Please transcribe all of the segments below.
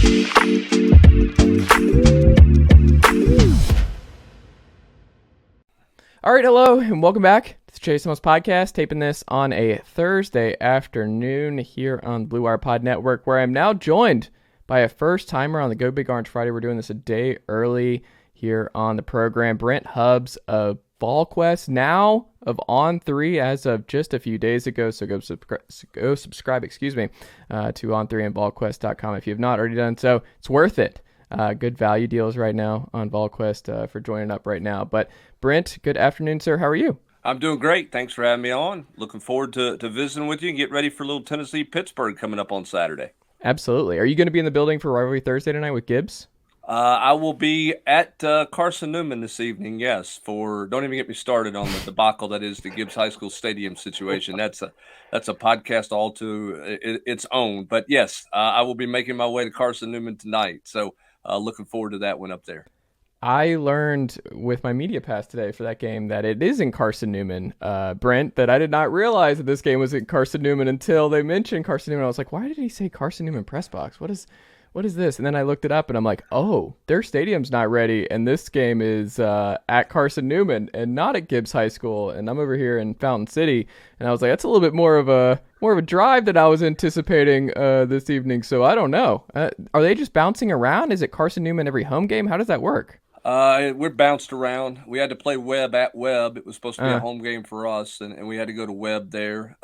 All right, hello, and welcome back to the Chase Thomas Podcast, taping this on a Thursday afternoon here on Blue Wire Pod Network, where I'm now joined by a first-timer on the Go Big Orange Friday. We're doing this a day early here on the program. Brent Hubbs of Volquest, now of On3 as of just a few days ago, so go subscribe to On3 and Volquest.com if you have not already done so. It's worth it. Good value deals right now on Volquest for joining up right now. But Brent, good afternoon, sir. How are you? I'm doing great. Thanks for having me on. Looking forward to visiting with you and get ready for a little Tennessee Pittsburgh coming up on Saturday. Absolutely. Are you going to be in the building for Rivalry Thursday tonight with Gibbs? I will be at Carson Newman this evening, yes. Don't even get me started on the debacle that is the Gibbs High School Stadium situation. That's a podcast all to its own. But yes, I will be making my way to Carson Newman tonight. So looking forward to that one up there. I learned with my media pass today for that game that it is in Carson Newman, Brent, that I did not realize that this game was in Carson Newman until they mentioned Carson Newman. I was like, why did he say Carson Newman press box? What is this? And then I looked it up and I'm like, oh, their stadium's not ready. And this game is at Carson Newman and not at Gibbs High School. And I'm over here in Fountain City. And I was like, that's a little bit more of a drive than I was anticipating this evening. So I don't know. Are they just bouncing around? Is it Carson Newman every home game? How does that work? We're bounced around. We had to play Webb at Webb. It was supposed to be a home game for us, and we had to go to Webb there.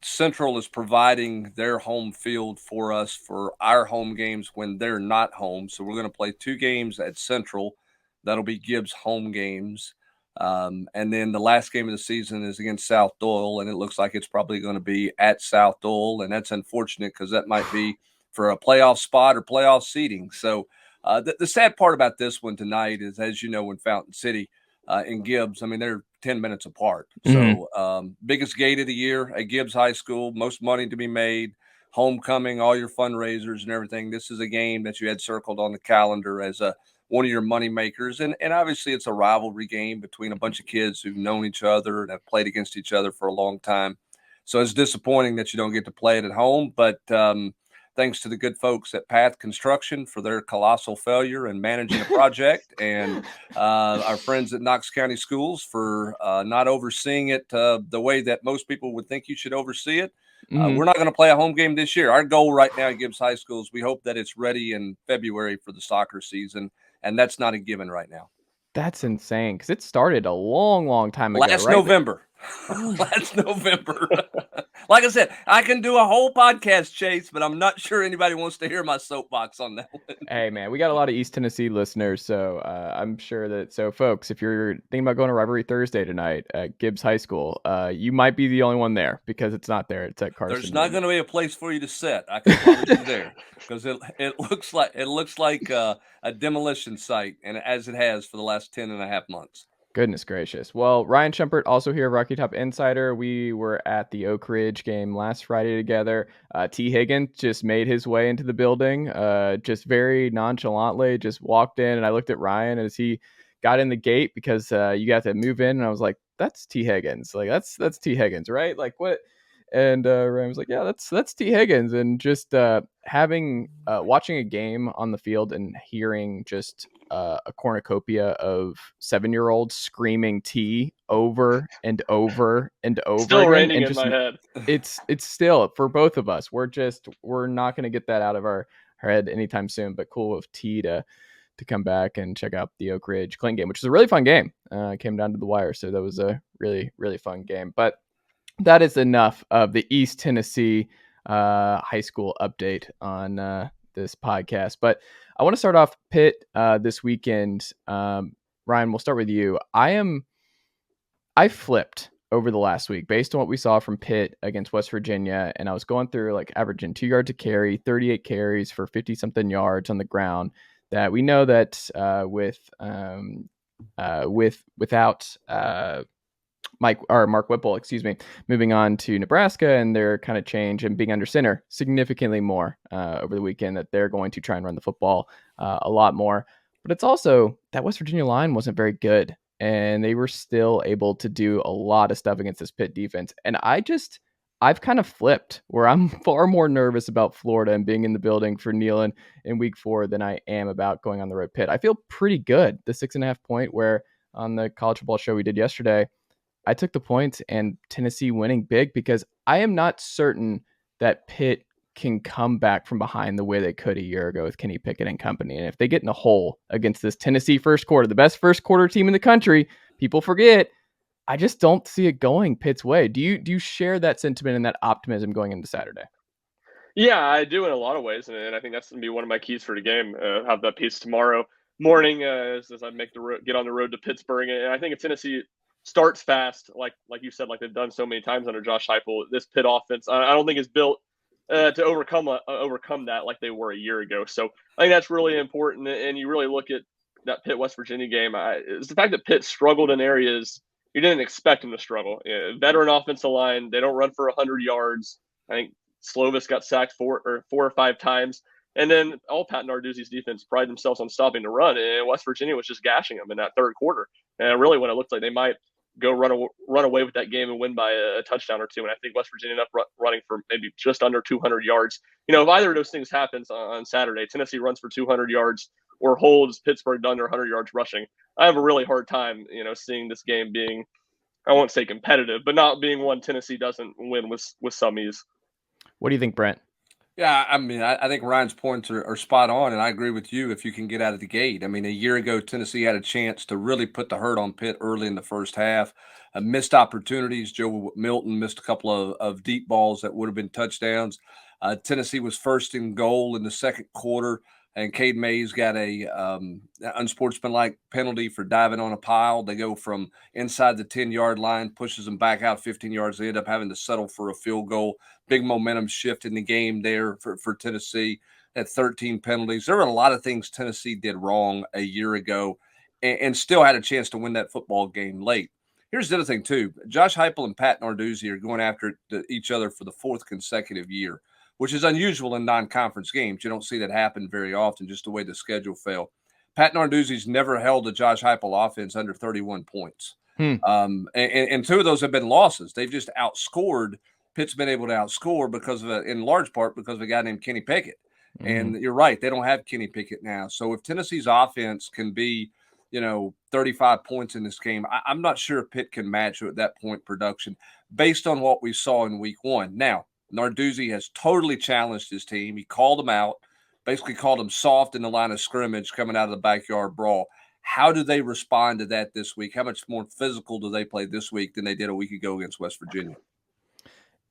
Central is providing their home field for us for our home games when they're not home. So we're going to play 2 games at Central. That'll be Gibbs home games. And then the last game of the season is against South Doyle, and it looks like it's probably going to be at South Doyle, and that's unfortunate because that might be for a playoff spot or playoff seeding. So the sad part about this one tonight is, as you know, in Fountain City and Gibbs, I mean, they're 10 minutes apart. Mm-hmm. So biggest gate of the year at Gibbs High School, most money to be made, homecoming, all your fundraisers and everything. This is a game that you had circled on the calendar as one of your money makers. And obviously it's a rivalry game between a bunch of kids who've known each other and have played against each other for a long time. So it's disappointing that you don't get to play it at home, but thanks to the good folks at Path Construction for their colossal failure in managing a project, and our friends at Knox County Schools for not overseeing it the way that most people would think you should oversee it. We're not going to play a home game this year. Our goal right now at Gibbs High School is we hope that it's ready in February for the soccer season, and that's not a given right now. That's insane because it started a long time ago. Last November. Last November. Like I said, I can do a whole podcast, Chase, but I'm not sure anybody wants to hear my soapbox on that one. Hey, man, we got a lot of East Tennessee listeners, so I'm sure that. So, folks, if you're thinking about going to Rivalry Thursday tonight at Gibbs High School, you might be the only one there because it's not there. It's at Carson. There's not going to be a place for you to sit. I can promise you there because it looks like a demolition site, and as it has for the last 10 and a half months. Goodness gracious. Well, Ryan Schumpert, also here, Rocky Top Insider. We were at the Oak Ridge game last Friday together. T. Higgins just made his way into the building, just very nonchalantly, just walked in. And I looked at Ryan as he got in the gate because you got to move in. And I was like, that's T. Higgins. Like, that's T. Higgins, right? Like, what? And Ryan was like, yeah, that's T. Higgins. And just watching a game on the field and hearing just a cornucopia of 7-year-olds screaming T over and over and over. Still raining in my head. It's still, for both of us, we're not going to get that out of our head anytime soon, but cool of T to come back and check out the Oak Ridge Clinton game, which is a really fun game. Came down to the wire. So that was a really, really fun game, but that is enough of the East Tennessee high school update on this podcast. But I want to start off Pitt this weekend. Ryan, we'll start with you. I flipped over the last week based on what we saw from Pitt against West Virginia, and I was going through like averaging 2 yards a carry, 38 carries for 50 something yards on the ground. That we know that without Mark Whipple, moving on to Nebraska and their kind of change and being under center significantly more over the weekend, that they're going to try and run the football a lot more. But it's also that West Virginia line wasn't very good, and they were still able to do a lot of stuff against this Pitt defense. And I I've kind of flipped where I'm far more nervous about Florida and being in the building for Neyland in week 4 than I am about going on the road Pitt. I feel pretty good. The 6.5 point where on the college football show we did yesterday, I took the points and Tennessee winning big because I am not certain that Pitt can come back from behind the way they could a year ago with Kenny Pickett and company. And if they get in a hole against this Tennessee first quarter, the best first quarter team in the country, people forget. I just don't see it going Pitt's way. Do you share that sentiment and that optimism going into Saturday? Yeah, I do in a lot of ways, and I think that's going to be one of my keys for the game. Have that piece tomorrow morning as I get on the road to Pittsburgh, and I think if Tennessee starts fast, like you said, like they've done so many times under Josh Heupel, this Pitt offense, I don't think is built to overcome that like they were a year ago. So I think that's really important. And you really look at that Pitt West Virginia game. It's the fact that Pitt struggled in areas you didn't expect them to struggle. Veteran offensive line, they don't run for 100 yards. I think Slovis got sacked four or five times. And then all Pat Narduzzi's defense pride themselves on stopping the run. And West Virginia was just gashing them in that third quarter. And really when it looked like they might go run away with that game and win by a touchdown or two. And I think West Virginia ended up running for maybe just under 200 yards. If either of those things happens on Saturday, Tennessee runs for 200 yards or holds Pittsburgh to under 100 yards rushing, I have a really hard time, seeing this game being, I won't say competitive, but not being one Tennessee doesn't win with some ease. What do you think, Brent? Yeah, I mean, I think Ryan's points are spot on, and I agree with you if you can get out of the gate. I mean, a year ago, Tennessee had a chance to really put the hurt on Pitt early in the first half. Missed opportunities. Joe Milton missed a couple of deep balls that would have been touchdowns. Tennessee was first in goal in the second quarter, and Cade Mays got a unsportsmanlike penalty for diving on a pile. They go from inside the 10-yard line, pushes them back out 15 yards. They end up having to settle for a field goal. Big momentum shift in the game there for Tennessee. At 13 penalties. There were a lot of things Tennessee did wrong a year ago and still had a chance to win that football game late. Here's the other thing, too. Josh Heupel and Pat Narduzzi are going after each other for the fourth consecutive year, which is unusual in non-conference games. You don't see that happen very often, just the way the schedule fell. Pat Narduzzi's never held a Josh Heupel offense under 31 points. And two of those have been losses. They've just outscored. Pitt's been able to outscore because of in large part because of a guy named Kenny Pickett. And you're right, they don't have Kenny Pickett now. So if Tennessee's offense can be, 35 points in this game, I'm not sure Pitt can match at that point production based on what we saw in week 1. Now, Narduzzi has totally challenged his team. He called them out, basically called them soft in the line of scrimmage coming out of the backyard brawl. How do they respond to that this week? How much more physical do they play this week than they did a week ago against West Virginia?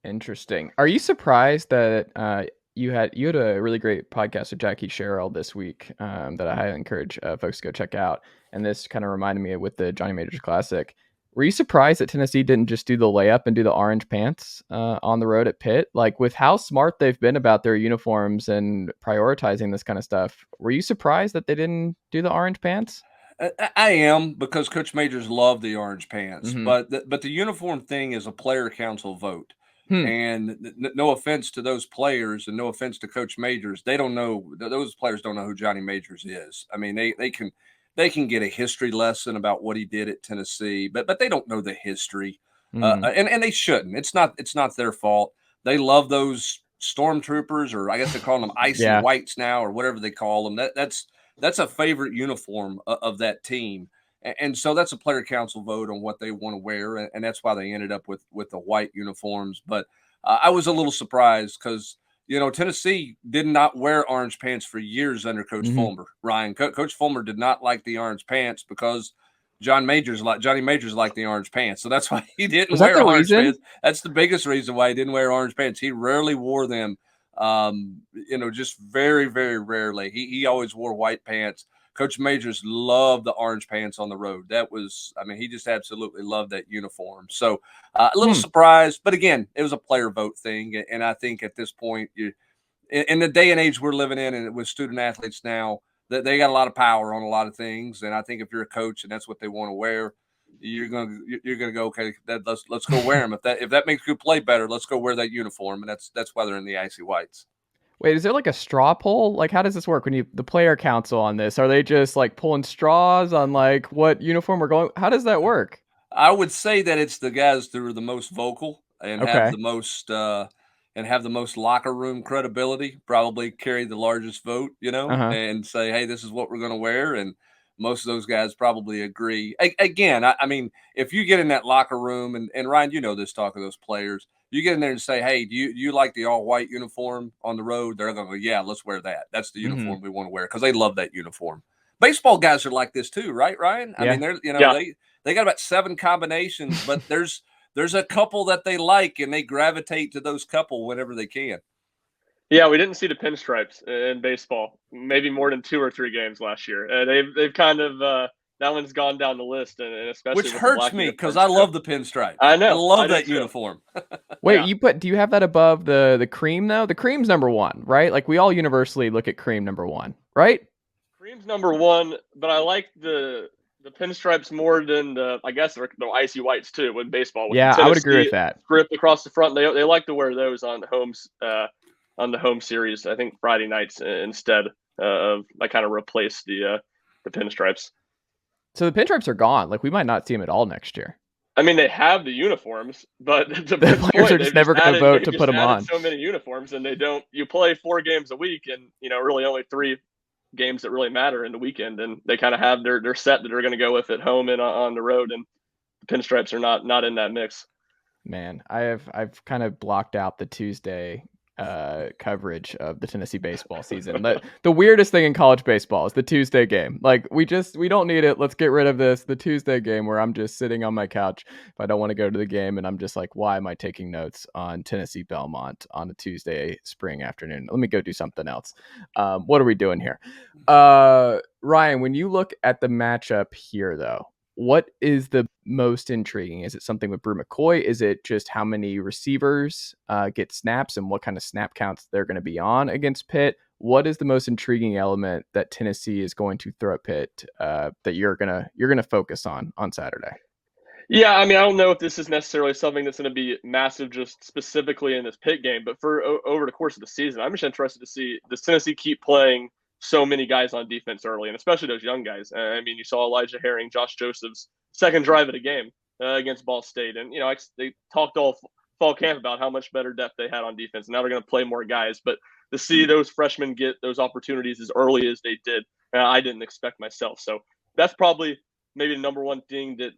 Interesting. Are you surprised that you had a really great podcast with Jackie Sherrill this week that I highly encourage folks to go check out? And this kind of reminded me with the Johnny Majors Classic. Were you surprised that Tennessee didn't just do the layup and do the orange pants on the road at Pitt? Like with how smart they've been about their uniforms and prioritizing this kind of stuff, were you surprised that they didn't do the orange pants? I am, because Coach Majors loved the orange pants, but the uniform thing is a player council vote. And no offense to those players and no offense to Coach Majors, they don't know, those players don't know who Johnny Majors is. I mean, they can get a history lesson about what he did at Tennessee, but they don't know the history, and they shouldn't. It's not their fault. They love those stormtroopers, or I guess they call them icy whites now, or whatever they call them. That's a favorite uniform of that team. And so that's a player council vote on what they want to wear, and that's why they ended up with the white uniforms. But I was a little surprised because, Tennessee did not wear orange pants for years under Coach Fulmer. Ryan, Coach Fulmer did not like the orange pants because Johnny Majors liked the orange pants. So that's why he didn't wear orange pants. That's the biggest reason why he didn't wear orange pants. He rarely wore them, just very, very rarely. He always wore white pants. Coach Majors loved the orange pants on the road. He just absolutely loved that uniform. So a little surprised, but again, it was a player vote thing. And I think at this point, in the day and age we're living in, and with student athletes now, that they got a lot of power on a lot of things. And I think if you're a coach and that's what they want to wear, you're gonna go, okay, let's go wear them. If that makes you play better, let's go wear that uniform. And that's why they're in the icy whites. Wait, is there like a straw poll? Like, how does this work when the player council on this? Are they just like pulling straws on like what uniform we're going? How does that work? I would say that it's the guys that are the most vocal and Okay. have the most locker room credibility, probably carry the largest vote, and say, hey, this is what we're going to wear. And most of those guys probably agree. Again, I mean, if you get in that locker room, and Ryan, this, talk of those players, you get in there and say, hey, do you like the all-white uniform on the road? They're going to go, yeah, let's wear that. That's the uniform we want to wear, because they love that uniform. Baseball guys are like this too, right, Ryan? Yeah. I mean, they got about 7 combinations, but there's a couple that they like, and they gravitate to those couple whenever they can. Yeah, we didn't see the pinstripes in baseball, maybe more than 2 or 3 games last year. They've kind of that one's gone down the list, and especially which with hurts the black me, because I love the pinstripe. I know, I love that too. uniform. Wait, do you have that above the cream though? The cream's number 1, right? Like, we all universally look at cream number 1, right? Cream's number 1, but I like the pinstripes more than the icy whites too. With baseball, with yeah, the I would agree with that. Script across the front, they like to wear those on the home series. I think Friday nights instead of kind of replace the pinstripes. So the pinstripes are gone. Like, we might not see them at all next year. I mean, they have the uniforms, but the players are just never going to vote to put them on. So many uniforms, and they don't. You play 4 games a week, and really only 3 games that really matter in the weekend, and they kind of have their set that they're going to go with at home and on the road, and the pinstripes are not in that mix. Man, I've kind of blocked out the Tuesday coverage of the Tennessee baseball season. The weirdest thing in college baseball is the Tuesday game. Like, we don't need it. Let's get rid of this. The Tuesday game, where I'm just sitting on my couch if I don't want to go to the game, and I'm just like, why am I taking notes on Tennessee Belmont on a Tuesday spring afternoon? Let me go do something else. What are we doing here? Ryan, when you look at the matchup here, though, what is the most intriguing? Is it something with Brew McCoy? Is it just how many receivers get snaps and what kind of snap counts they're going to be on against Pitt? What is the most intriguing element that Tennessee is going to throw at Pitt that you're gonna focus on Saturday? Yeah, I mean, I don't know if this is necessarily something that's going to be massive just specifically in this Pitt game, but for over the course of the season, I'm just interested to see, does Tennessee keep playing so many guys on defense early, and especially those young guys. I mean, you saw Elijah Herring, Josh Joseph's second drive of the game against Ball State, and they talked all fall camp about how much better depth they had on defense. Now they're going to play more guys, but to see those freshmen get those opportunities as early as they did, I didn't expect myself. So that's probably maybe the number one thing, that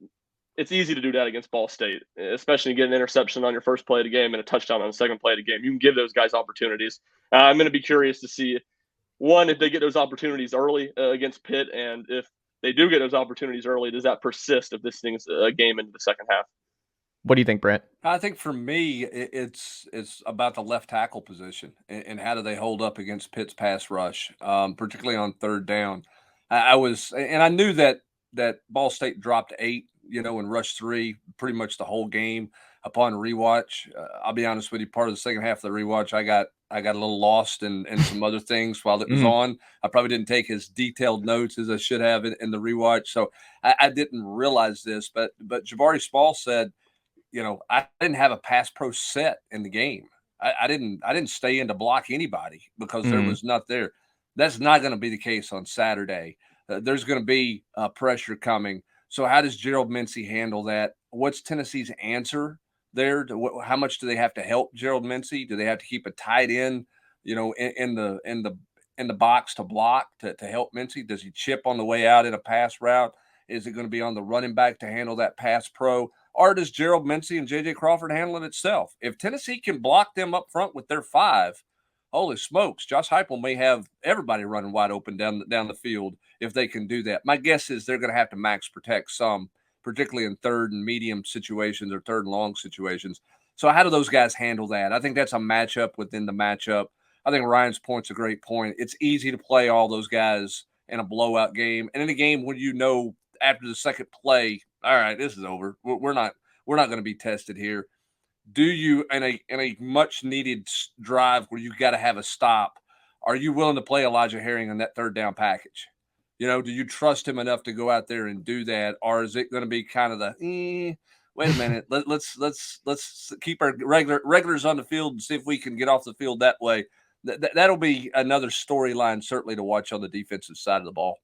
it's easy to do that against Ball State, especially get an interception on your first play of the game and a touchdown on the second play of the game. You can give those guys opportunities. I'm going to be curious to see, one, if they get those opportunities early against Pitt, and if they do get those opportunities early, does that persist if this thing's a game into the second half? What do you think, Brent? I think for me, it's about the left tackle position, and how do they hold up against Pitt's pass rush, particularly on third down. I knew that Ball State dropped 8, and rushed 3 pretty much the whole game. Upon rewatch, I'll be honest with you, part of the second half of the rewatch, I got a little lost in some other things while it was on. I probably didn't take as detailed notes as I should have in the rewatch, so I didn't realize this. But Jabari Small said, I didn't have a pass pro set in the game. I didn't stay in to block anybody because there was not there. That's not going to be the case on Saturday. There's going to be pressure coming. So how does Gerald Mincey handle that? What's Tennessee's answer there? How much do they have to help Gerald Mincey? Do they have to keep a tight end, in the box to block to help Mincey? Does he chip on the way out in a pass route? Is it going to be on the running back to handle that pass pro? Or does Gerald Mincey and J.J. Crawford handle it itself? If Tennessee can block them up front with their 5, holy smokes, Josh Heupel may have everybody running wide open down the field if they can do that. My guess is they're going to have to max protect some, particularly in third and medium situations or third and long situations. So how do those guys handle that? I think that's a matchup within the matchup. I think Ryan's point's a great point. It's easy to play all those guys in a blowout game, and in a game when after the second play, all right, this is over. We're not going to be tested here. Do you, in a much needed drive where you got to have a stop, are you willing to play Elijah Herring on that third down package? Do you trust him enough to go out there and do that, or is it going to be kind of the wait a minute, let's keep our regulars on the field and see if we can get off the field that way? That'll be another storyline certainly to watch on the defensive side of the ball.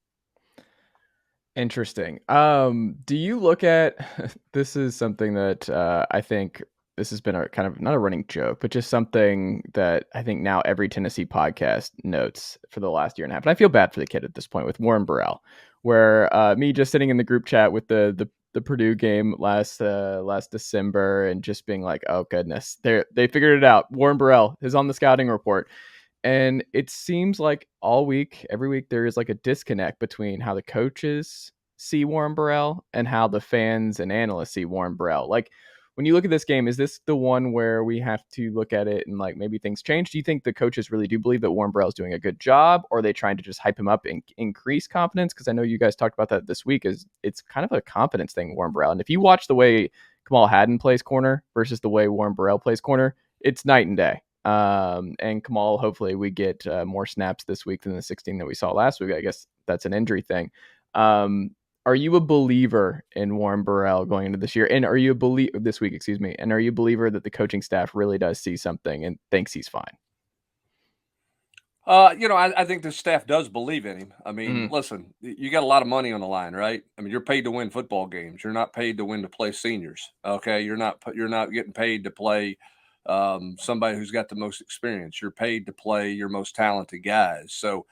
Interesting. Do you look at this is something that I think this has been a kind of not a running joke, but just something that I think now every Tennessee podcast notes for the last year and a half. And I feel bad for the kid at this point with Warren Burrell, where me just sitting in the group chat with the Purdue game last December and just being like, oh goodness, they figured it out. Warren Burrell is on the scouting report. And it seems like every week, there is like a disconnect between how the coaches see Warren Burrell and how the fans and analysts see Warren Burrell. Like, when you look at this game, is this the one where we have to look at it and like maybe things change? Do you think the coaches really do believe that Warren Burrell is doing a good job, or are they trying to just hype him up and increase confidence? Because I know you guys talked about that this week. It's kind of a confidence thing, Warren Burrell. And if you watch the way Kamal Hadden plays corner versus the way Warren Burrell plays corner, it's night and day. And Kamal, hopefully we get more snaps this week than the 16 that we saw last week. I guess that's an injury thing. Are you a believer in Warren Burrell going into this year? And are you this week, excuse me? And are you a believer that the coaching staff really does see something and thinks he's fine? I think the staff does believe in him. I mean, listen, you got a lot of money on the line, right? I mean, you're paid to win football games. You're not paid to win to play seniors. Okay, you're not getting paid to play somebody who's got the most experience. You're paid to play your most talented guys. So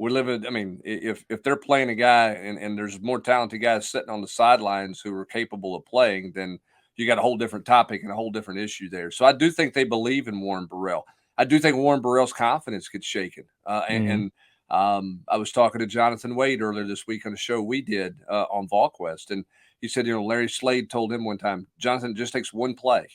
we live in, I mean, if they're playing a guy and there's more talented guys sitting on the sidelines who are capable of playing, then you got a whole different topic and a whole different issue there. So I do think they believe in Warren Burrell. I do think Warren Burrell's confidence gets shaken. I was talking to Jonathan Wade earlier this week on a show we did on Volquest, and he said, Larry Slade told him one time, Jonathan, it just takes one play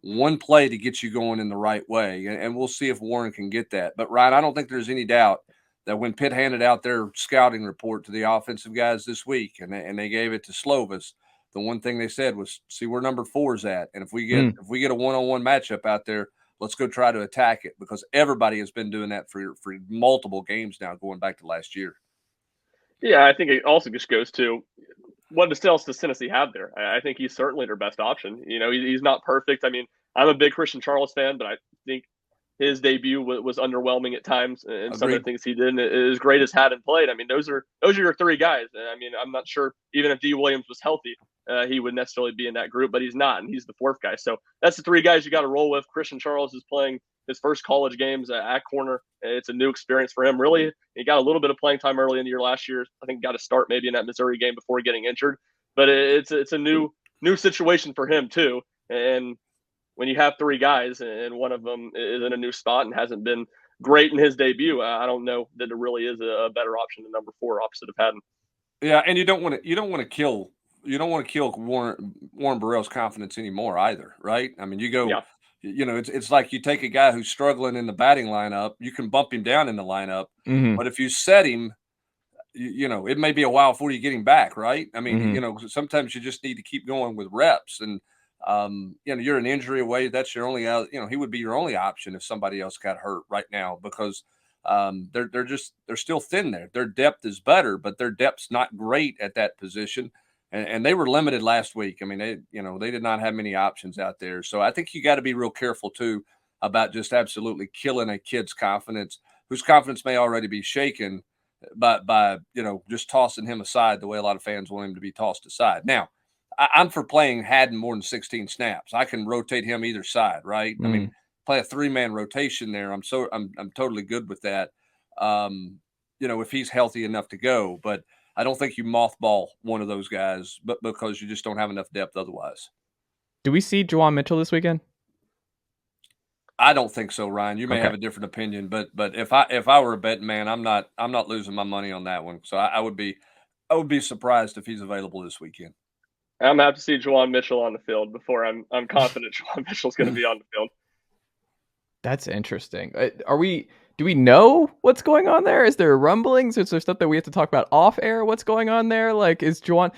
to get you going in the right way. And we'll see if Warren can get that. But, Ryan, I don't think there's any doubt that when Pitt handed out their scouting report to the offensive guys this week and they gave it to Slovis, the one thing they said was, see where number 4 is at. And if we get a one-on-one matchup out there, let's go try to attack it, because everybody has been doing that for multiple games now, going back to last year. Yeah, I think it also just goes to what else does Tennessee have there? I think he's certainly their best option. He's not perfect. I mean, I'm a big Christian Charles fan, but I think his debut was underwhelming at times, and some of the things he did, and as great as Haddon played, I mean, those are your 3 guys. I mean, I'm not sure even if D. Williams was healthy, he would necessarily be in that group, but he's not, and he's the 4th guy. So that's the 3 guys you got to roll with. Christian Charles is playing his first college games at corner. It's a new experience for him. Really, he got a little bit of playing time early in the year last year. I think got to start maybe in that Missouri game before getting injured, but it's a new situation for him too. And when you have 3 guys and one of them is in a new spot and hasn't been great in his debut, I don't know that it really is a better option than number 4 opposite of Haddon. Yeah, and you don't want to kill Warren Burrell's confidence anymore either, right? I mean, you go. Yeah. It's like you take a guy who's struggling in the batting lineup, you can bump him down in the lineup, but if you set him, it may be a while before you get him back, right? I mean, sometimes you just need to keep going with reps, and you're an injury away. That's your only he would be your only option if somebody else got hurt right now, because they're still thin there. Their depth is better, but their depth's not great at that position. And they were limited last week. I mean, they did not have many options out there. So I think you got to be real careful too about just absolutely killing a kid's confidence, whose confidence may already be shaken by just tossing him aside the way a lot of fans want him to be tossed aside. Now, I'm for playing Haddon more than 16 snaps. I can rotate him either side, right? I mean, play a 3-man rotation there. I'm totally good with that. If he's healthy enough to go, but I don't think you mothball one of those guys, but because you just don't have enough depth otherwise. Do we see Juwan Mitchell this weekend? I don't think so, Ryan. You may have a different opinion, but if I were a betting man, I'm not losing my money on that one. So I would be surprised if he's available this weekend. I'm happy to see Juwan Mitchell on the field before I'm confident Juwan Mitchell's going to be on the field. That's interesting. Do we know what's going on there? Is there rumblings? Is there stuff that we have to talk about off air? What's going on there? Like, is Juwan?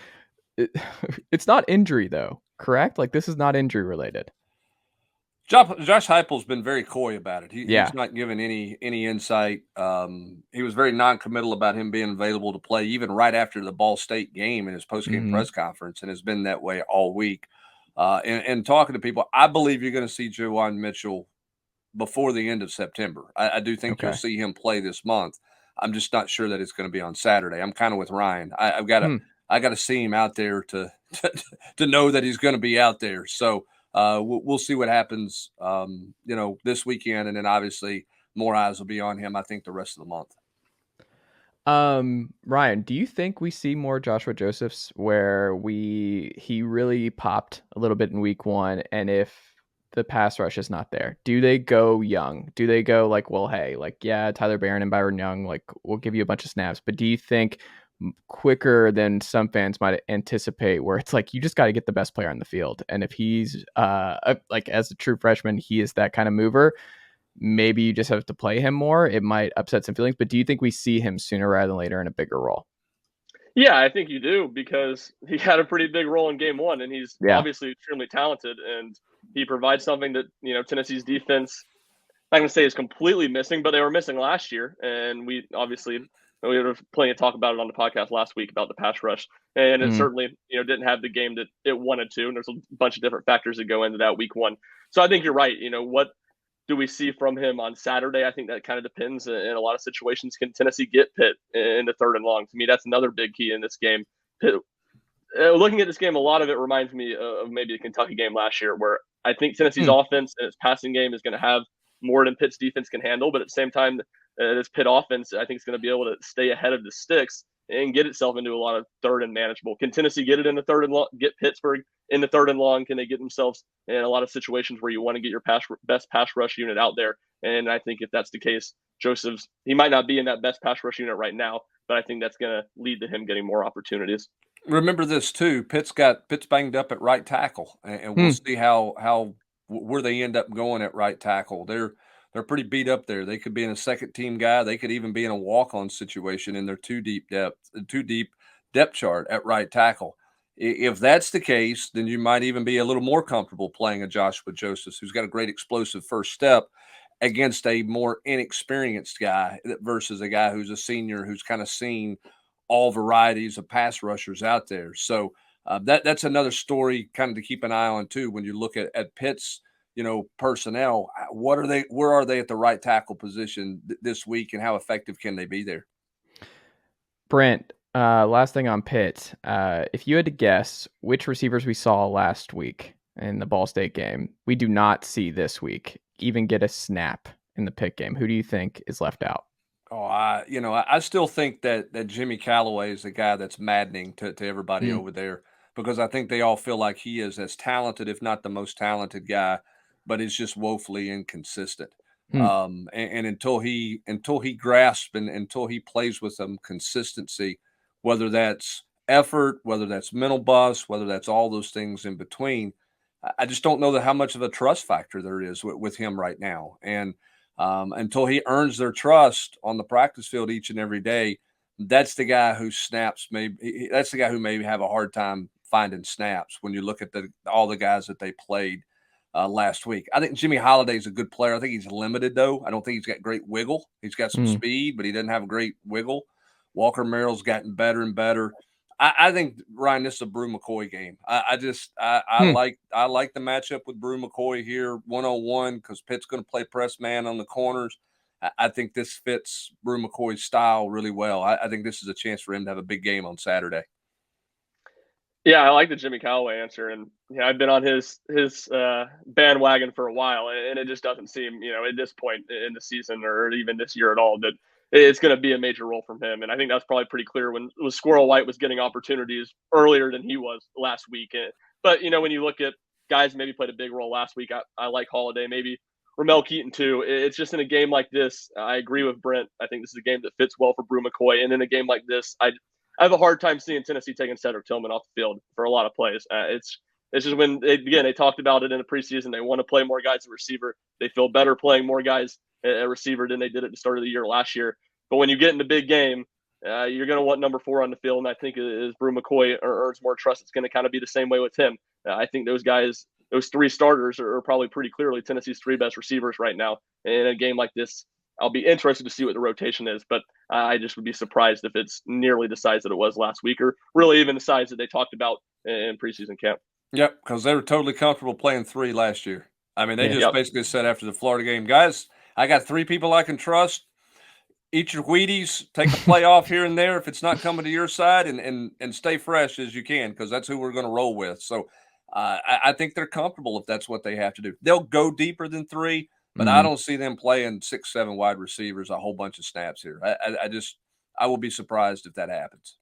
It's not injury though, correct? Like, this is not injury related. Josh Heupel's been very coy about it. He's not given any insight. He was very non-committal about him being available to play, even right after the Ball State game in his post-game press conference, and has been that way all week. And talking to people, I believe you're going to see Juwan Mitchell before the end of September. I do think you'll see him play this month. I'm just not sure that it's going to be on Saturday. I'm kind of with Ryan. I got to see him out there to know that he's going to be out there. So we'll see what happens, this weekend. And then obviously more eyes will be on him, I think, the rest of the month. Ryan, do you think we see more Joshua Josephs where he really popped a little bit in week 1, and if the pass rush is not there, do they go young? Do they go like, well, hey, like, yeah, Tyler Barron and Byron Young, like, we'll give you a bunch of snaps, but do you think quicker than some fans might anticipate, where it's like, you just got to get the best player on the field, and if he's like, as a true freshman, he is that kind of mover, maybe you just have to play him more? It might upset some feelings, but do you think we see him sooner rather than later in a bigger role? Yeah, I think you do, because he had a pretty big role in game 1, and he's obviously extremely talented, and he provides something that, Tennessee's defense, I'm not going to say is completely missing, but they were missing last year. And we had plenty of talk about it on the podcast last week about the pass rush, and it certainly, didn't have the game that it wanted to. And there's a bunch of different factors that go into that week 1. So I think you're right. What do we see from him on Saturday? I think that kind of depends. In a lot of situations, can Tennessee get Pitt in the 3rd and long? To me, that's another big key in this game. Pitt, looking at this game, a lot of it reminds me of maybe the Kentucky game last year, where I think Tennessee's offense and its passing game is going to have more than Pitt's defense can handle. But at the same time, this Pitt offense, I think, is going to be able to stay ahead of the sticks and get itself into a lot of 3rd and manageable. Can Tennessee get it in the 3rd and long, get Pittsburgh in the 3rd and long? Can they get themselves in a lot of situations where you want to get your best pass rush unit out there? And I think if that's the case, Joseph's, he might not be in that best pass rush unit right now, but I think that's going to lead to him getting more opportunities. Remember this too. Pitt's banged up at right tackle, and we'll see where they end up going at right tackle. They're pretty beat up there. They could be in a second team guy. They could even be in a walk-on situation in their too deep depth chart at right tackle. If that's the case, then you might even be a little more comfortable playing a Joshua Josephs, who's got a great explosive first step, against a more inexperienced guy versus a guy who's a senior who's kind of seen all varieties of pass rushers out there. So that's another story kind of to keep an eye on too. When you look at Pitt's, personnel, where are they at the right tackle position this week, and how effective can they be there? Brent, last thing on Pitt, if you had to guess which receivers we saw last week in the Ball State game, we do not see this week even get a snap in the Pitt game, who do you think is left out? Oh, I still think that Jimmy Calloway is the guy that's maddening to everybody over there, because I think they all feel like he is as talented, if not the most talented guy, but is just woefully inconsistent. And until he grasps and until he plays with some consistency, whether that's effort, whether that's mental bust, whether that's all those things in between, I just don't know how much of a trust factor there is with him right now. And until he earns their trust on the practice field each and every day, that's the guy who snaps. That's the guy who maybe have a hard time finding snaps when you look at all the guys that they played last week. I think Jimmy Holiday's a good player. I think he's limited, though. I don't think he's got great wiggle. He's got some speed, but he doesn't have a great wiggle. Walker Merrill's gotten better and better. I think, Ryan, this is a Brew McCoy game. I like the matchup with Brew McCoy here 1-on-1, because Pitt's going to play press man on the corners. I think this fits Brew McCoy's style really well. I think this is a chance for him to have a big game on Saturday. Yeah, I like the Jimmy Calloway answer, and I've been on his bandwagon for a while, and it just doesn't seem, at this point in the season or even this year at all, that it's going to be a major role from him. And I think that's probably pretty clear when Squirrel White was getting opportunities earlier than he was last week. But when you look at guys maybe played a big role last week, I like Holiday, maybe Ramel Keaton too. It's just in a game like this, I agree with Brent. I think this is a game that fits well for Brew McCoy, and in a game like this, I have a hard time seeing Tennessee taking Cedric Tillman off the field for a lot of plays. It's just when they talked about it in the preseason. They want to play more guys at receiver. They feel better playing more guys at receiver than they did at the start of the year last year. But when you get in the big game, you're going to want number 4 on the field. And I think as Brew McCoy earns more trust, it's going to kind of be the same way with him. I think those guys, those 3 starters are probably pretty clearly Tennessee's 3 best receivers right now. And in a game like this, I'll be interested to see what the rotation is, but I just would be surprised if it's nearly the size that it was last week, or really even the size that they talked about in preseason camp. Yep, because they were totally comfortable playing 3 last year. I mean, they just basically said after the Florida game, guys, I got 3 people I can trust. Eat your Wheaties, take a play off here and there if it's not coming to your side, and stay fresh as you can, because that's who we're going to roll with. So I think they're comfortable if that's what they have to do. They'll go deeper than 3, but I Mhm. don't see them playing 6, 7 wide receivers a whole bunch of snaps here. I will be surprised if that happens.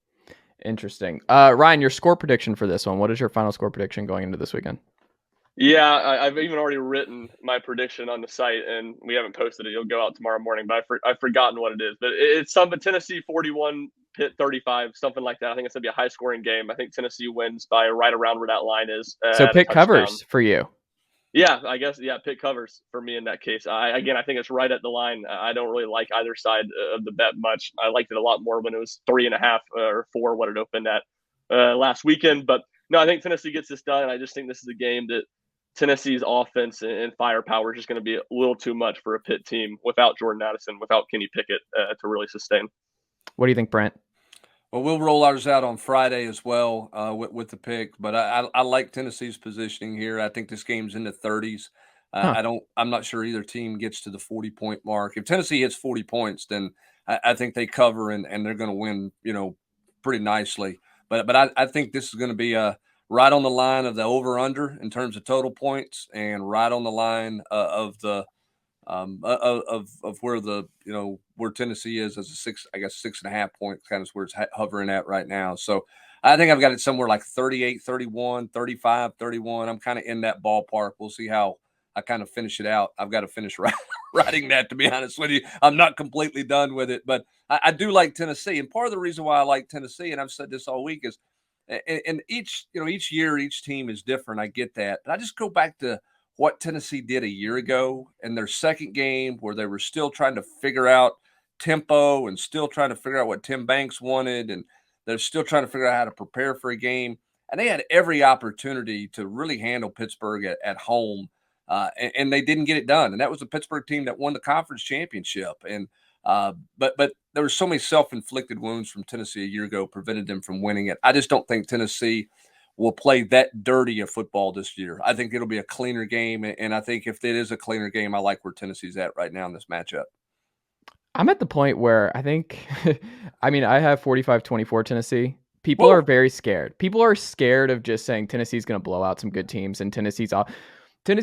Interesting. Ryan, your score prediction for this one. What is your final score prediction going into this weekend? Yeah, I've even already written my prediction on the site, and we haven't posted it. It'll go out tomorrow morning, but I've forgotten what it is. But it's something Tennessee 41, Pitt 35, something like that. I think it's going to be a high-scoring game. I think Tennessee wins by right around where that line is So at a Pitt touchdown. covers for you. Yeah, I guess. Yeah, Pitt covers for me in that case. I think it's right at the line. I don't really like either side of the bet much. I liked it a lot more when it was 3.5 or 4, what it opened at last weekend. But no, I think Tennessee gets this done. I just think this is a game that Tennessee's offense and firepower is just going to be a little too much for a Pitt team without Jordan Addison, without Kenny Pickett to really sustain. What do you think, Brent? Well, we'll roll ours out on Friday as well with the pick, but I like Tennessee's positioning here. I think this game's in the 30s. I'm not sure either team gets to the 40-point mark. If Tennessee hits 40 points, then I think they cover and they're going to win, pretty nicely. But I think this is going to be right on the line of the over/under in terms of total points, and right on the line of the of where the where Tennessee is as a 6.5 point kind of where it's hovering at right now. So I think I've got it somewhere like 38-31, 35-31. I'm kind of in that ballpark. We'll see how I kind of finish it out. I've got to finish writing that, to be honest with you. I'm not completely done with it, but I do like Tennessee. And part of the reason why I like Tennessee, and I've said this all week, is and each year, each team is different. I get that. But I just go back to what Tennessee did a year ago in their second game, where they were still trying to figure out tempo and still trying to figure out what Tim Banks wanted. And they're still trying to figure out how to prepare for a game. And they had every opportunity to really handle Pittsburgh at home. And they didn't get it done. And that was the Pittsburgh team that won the conference championship. And but there were so many self-inflicted wounds from Tennessee a year ago prevented them from winning it. I just don't think Tennessee will play that dirty a football this year. I think it'll be a cleaner game. And I think if it is a cleaner game, I like where Tennessee's at right now in this matchup. I'm at the point where I think, I have 45-24 Tennessee. People are very scared. People are scared of just saying Tennessee's going to blow out some good teams, and Tennessee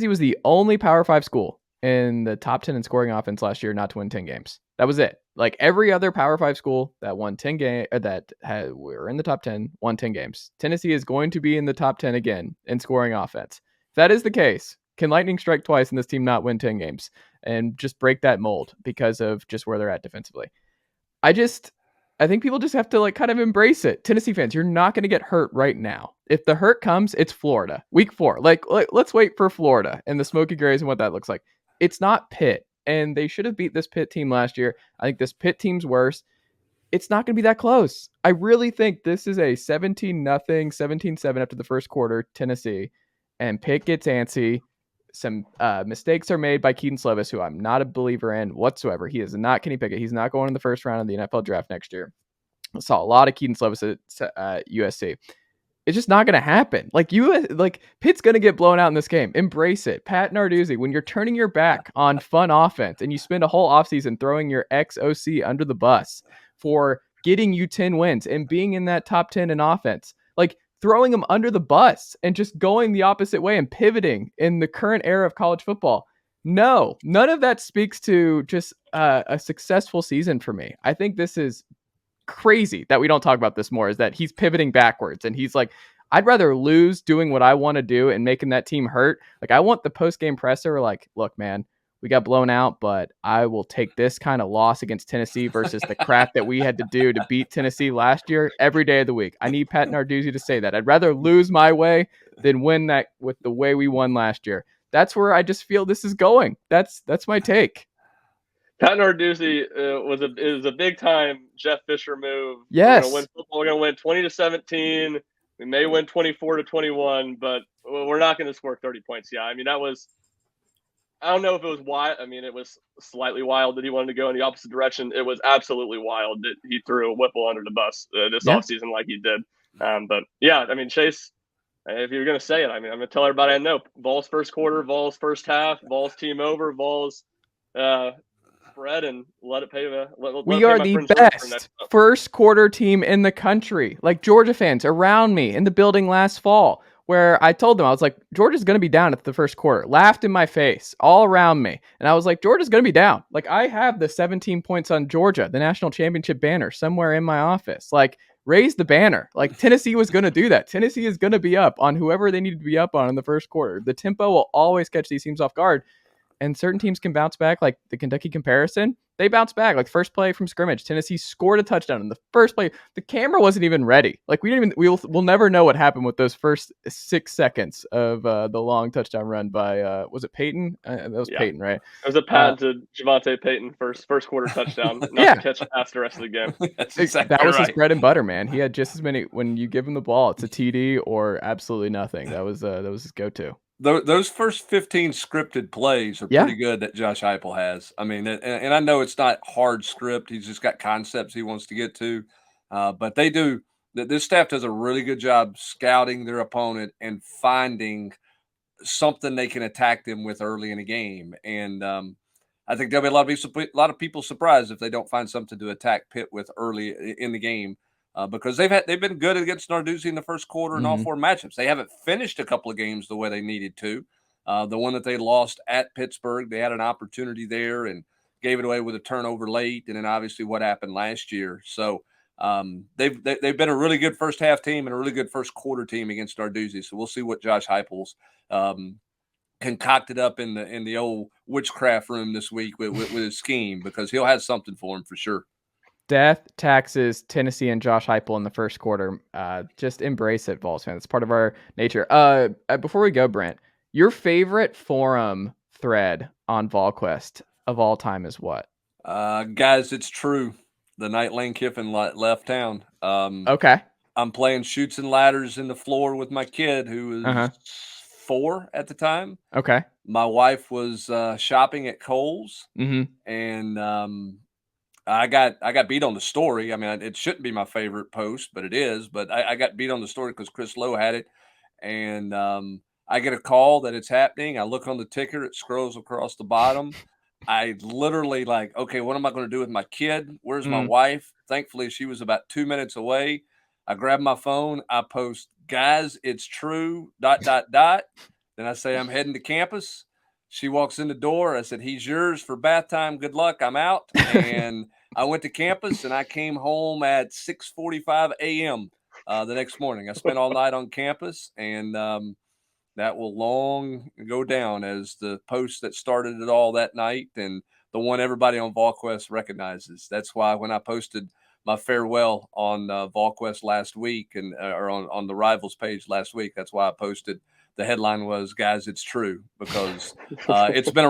was the only Power 5 school in the top 10 in scoring offense last year not to win 10 games. That was it. Like every other Power 5 school that won 10 games, were in the top 10, won 10 games. Tennessee is going to be in the top 10 again in scoring offense. If that is the case, can lightning strike twice and this team not win 10 games and just break that mold because of just where they're at defensively? I think people just have to kind of embrace it. Tennessee fans, you're not going to get hurt right now. If the hurt comes, it's Florida. Week 4. Let's wait for Florida and the Smoky Grays and what that looks like. It's not Pitt, and they should have beat this Pitt team last year. I think this Pitt team's worse. It's not going to be that close. I really think this is a 17-0, 17-7 after the first quarter, Tennessee, and Pitt gets antsy. Some mistakes are made by Keaton Slovis, who I'm not a believer in whatsoever. He is not Kenny Pickett. He's not going in the first round of the NFL draft next year. I saw a lot of Keaton Slovis at USC. It's just not going to happen. Pitt's going to get blown out in this game. Embrace it. Pat Narduzzi, when you're turning your back on fun offense and you spend a whole offseason throwing your ex-OC under the bus for getting you 10 wins and being in that top 10 in offense, throwing them under the bus and just going the opposite way and pivoting in the current era of college football. No, none of that speaks to just a successful season for me. I think this is crazy that we don't talk about this more, is that he's pivoting backwards and he's like, I'd rather lose doing what I want to do and making that team hurt. I want the post-game presser look, man, we got blown out, but I will take this kind of loss against Tennessee versus the crap that we had to do to beat Tennessee last year every day of the week. I need Pat Narduzzi to say that. I'd rather lose my way than win that with the way we won last year. That's where I just feel this is going. That's my take. Pat Narduzzi is a big time Jeff Fisher move. Yes, we're going to win 20-17. We may win 24-21, but we're not going to score 30 points. Yeah, that was. I don't know if it was wild. It was slightly wild that he wanted to go in the opposite direction. It was absolutely wild that he threw Whipple under the bus this offseason like he did. But yeah, Chase, if you're going to say it, I'm going to tell everybody I know. Vols first quarter, Vols first half, Vols team over, Vols spread, and let it pay. We are the best first quarter team in the country. Georgia fans around me in the building last fall where I told them, I was like, Georgia's going to be down at the first quarter. Laughed in my face, all around me. And I was like, Georgia's going to be down. Like, I have the 17 points on Georgia, the national championship banner, somewhere in my office. Like, raise the banner. Like, Tennessee was going to do that. Tennessee is going to be up on whoever they needed to be up on in the first quarter. The tempo will always catch these teams off guard. And certain teams can bounce back, like the Kentucky comparison. They bounce back. Like, first play from scrimmage, Tennessee scored a touchdown in the first play. The camera wasn't even ready. Like, we'll never know what happened with those first 6 seconds of the long touchdown run by was it Peyton? That was Peyton, right? It was a patented Javonte Peyton first quarter touchdown, not to catch pass the rest of the game. Exactly that was right. his bread and butter, man. He had just as many. When you give him the ball, it's a TD or absolutely nothing. That was his go-to. Those first 15 scripted plays are pretty good that Josh Heupel has. I mean, and I know it's not hard script. He's just got concepts he wants to get to. But they do. This staff does a really good job scouting their opponent and finding something they can attack them with early in a game. And I think there'll be a lot of people surprised if they don't find something to attack Pitt with early in the game. Because they've been good against Narduzzi in the first quarter in all 4 matchups. They haven't finished a couple of games the way they needed to. The one that they lost at Pittsburgh, they had an opportunity there and gave it away with a turnover late, and then obviously what happened last year. So they've been a really good first half team and a really good first quarter team against Narduzzi. So we'll see what Josh Heupel's concocted up in the old witchcraft room this week with his scheme, because he'll have something for him for sure. Death, taxes, Tennessee, and Josh Heupel in the first quarter. Just embrace it, Vols fans. It's part of our nature. Before we go, Brent, your favorite forum thread on Volquest of all time is what? Guys, it's true. The night Lane Kiffin left town. Okay. I'm playing Chutes and Ladders in the floor with my kid, who was 4 at the time. Okay. My wife was shopping at Kohl's, and I got beat on the story. I mean, it shouldn't be my favorite post, but it is. But I got beat on the story because Chris Lowe had it. And I get a call that it's happening. I look on the ticker. It scrolls across the bottom. I literally like, okay, what am I going to do with my kid? Where's my wife? Thankfully, she was about 2 minutes away. I grab my phone. I post, guys, it's true, ... Then I say, I'm heading to campus. She walks in the door. I said, he's yours for bath time. Good luck. I'm out. And I went to campus, and I came home at 6:45 a.m. The next morning. I spent all night on campus, and that will long go down as the post that started it all that night, and the one everybody on Volquest recognizes. That's why when I posted my farewell on Volquest last week, and or on the Rivals page last week, that's why I posted. The headline was, guys, it's true, because it's been a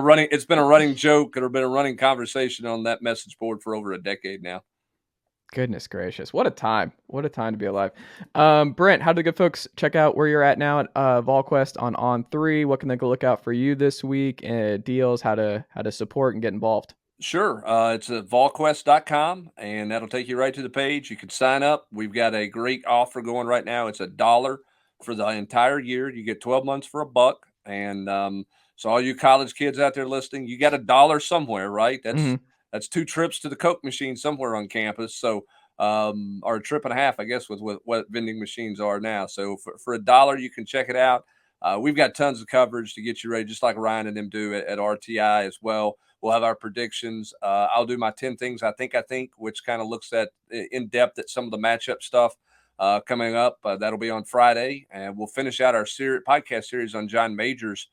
running joke or been a running conversation on that message board for over a decade now. Goodness gracious. What a time. What a time to be alive. Brent, how do the good folks check out where you're at now at Volquest on 3? What can they go look out for you this week? Deals, how to support and get involved? Sure. It's at volquest.com, and that'll take you right to the page. You can sign up. We've got a great offer going right now. It's $1 for the entire year. You get 12 months for $1. And so all you college kids out there listening, you got $1 somewhere, right? That's 2 trips to the Coke machine somewhere on campus. So, or a trip and a half, I guess, with what vending machines are now. So for $1, you can check it out. We've got tons of coverage to get you ready, just like Ryan and them do at RTI as well. We'll have our predictions. I'll do my 10 things I think, which kind of looks at in depth at some of the matchup stuff coming up. That'll be on Friday, and we'll finish out our podcast series on John Majors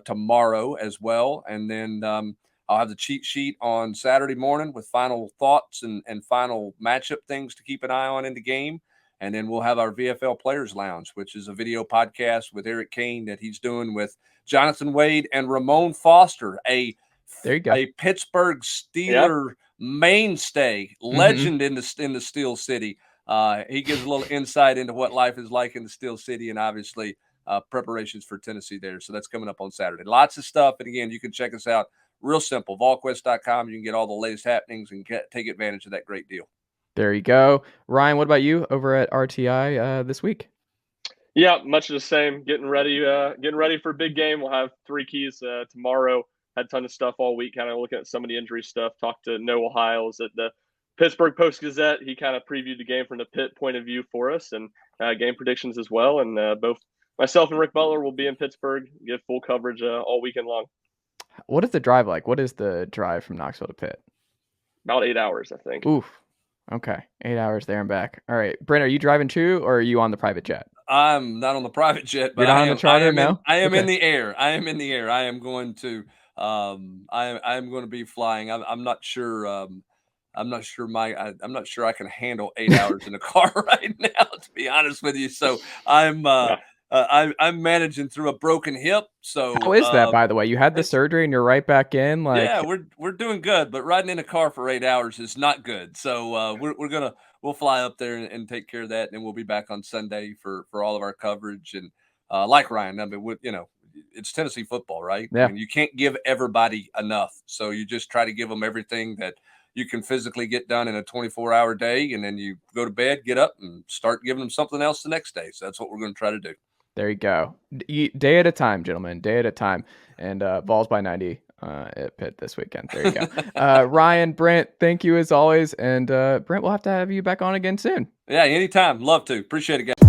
tomorrow as well. And then I'll have the cheat sheet on Saturday morning with final thoughts and final matchup things to keep an eye on in the game. And then we'll have our VFL Players Lounge, which is a video podcast with Eric Kane that he's doing with Jonathan Wade and Ramon Foster, a Pittsburgh Steeler mainstay, legend in the Steel City. He gives a little insight into what life is like in the Steel City, and obviously preparations for Tennessee there. So that's coming up on Saturday. Lots of stuff. And again, you can check us out. Real simple, volquest.com. You can get all the latest happenings and take advantage of that great deal. There you go. Ryan, what about you over at RTI this week? Yeah, much of the same. Getting ready for a big game. We'll have 3 keys tomorrow. Had a ton of stuff all week, kind of looking at some of the injury stuff. Talked to Noah Hiles at the Pittsburgh Post-Gazette. He kind of previewed the game from the Pitt point of view for us, and game predictions as well. And both myself and Rick Butler will be in Pittsburgh, get full coverage all weekend long. What is the drive like? What is the drive from Knoxville to Pitt? About 8 hours, I think. Oof. Okay. 8 hours there and back. All right. Brent, are you driving too, or are you on the private jet? I'm not on the private jet, but You're not on the charter? No? I am Okay. in the air. I am in the air. I am going to I am going to be flying. I'm not sure I'm not sure I can handle 8 hours in a car right now, to be honest with you. So I'm I'm managing through a broken hip. So how is that, by the way? You had the surgery and you're right back in. Like, yeah, we're doing good, but riding in a car for 8 hours is not good. So we'll fly up there and take care of that, and then we'll be back on Sunday for all of our coverage. And like Ryan, I mean, it's Tennessee football, right? Yeah. I mean, you can't give everybody enough, so you just try to give them everything that you can physically get done in a 24-hour day, and then you go to bed, get up, and start giving them something else the next day. So that's what we're going to try to do. There you go. Day at a time, gentlemen. Day at a time. And Vols by 90 at Pitt this weekend. There you go. Ryan, Brent, thank you as always. And Brent, we'll have to have you back on again soon. Yeah, anytime. Love to. Appreciate it, guys.